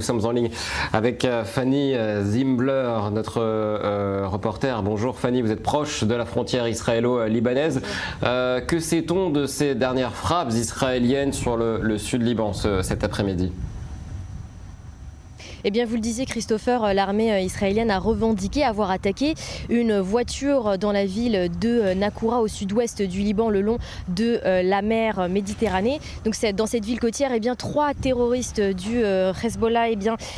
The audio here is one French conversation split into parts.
Nous sommes en ligne avec Fanny Zimbler, notre reporter. Bonjour Fanny, vous êtes proche de la frontière israélo-libanaise. Que sait-on de ces dernières frappes israéliennes sur le sud Liban cet après-midi ? Eh bien, vous le disiez, Christopher, l'armée israélienne a revendiqué avoir attaqué une voiture dans la ville de Nakoura, au sud-ouest du Liban, le long de la mer Méditerranée. Donc, dans cette ville côtière, eh bien, 3 terroristes du Hezbollah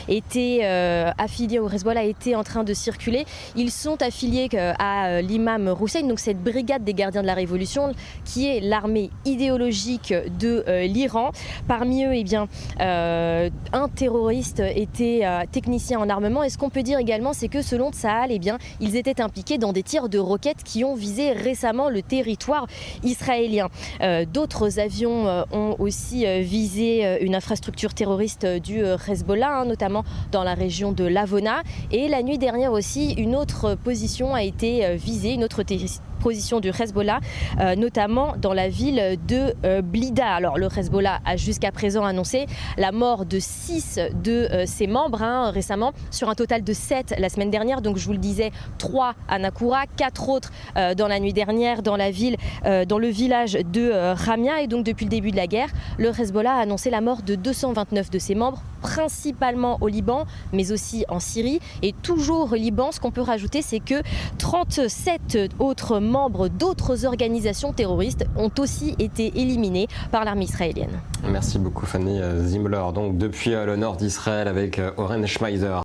étaient affiliés au Hezbollah, étaient en train de circuler. Ils sont affiliés à l'imam Hussein, donc cette brigade des gardiens de la Révolution, qui est l'armée idéologique de l'Iran. Parmi eux, eh bien, un terroriste était technicien en armement. Et ce qu'on peut dire également, c'est que selon Tsahal, eh bien, ils étaient impliqués dans des tirs de roquettes qui ont visé récemment le territoire israélien. D'autres avions ont aussi visé une infrastructure terroriste du Hezbollah, notamment dans la région de Lavona. Et la nuit dernière aussi, une autre position a été visée, une autre position du Hezbollah, notamment dans la ville de Blida. Alors le Hezbollah a jusqu'à présent annoncé la mort de 6 de ses membres récemment, sur un total de 7 la semaine dernière. Donc je vous le disais, 3 à Nakoura, 4 autres dans la nuit dernière dans la ville, dans le village de Ramia. Et donc depuis le début de la guerre, le Hezbollah a annoncé la mort de 229 de ses membres, principalement au Liban, mais aussi en Syrie. Et toujours au Liban, ce qu'on peut rajouter, c'est que 37 autres membres d'autres organisations terroristes ont aussi été éliminés par l'armée israélienne. Merci beaucoup Fanny Zimbler. Donc depuis le nord d'Israël avec Oren Schmeiser.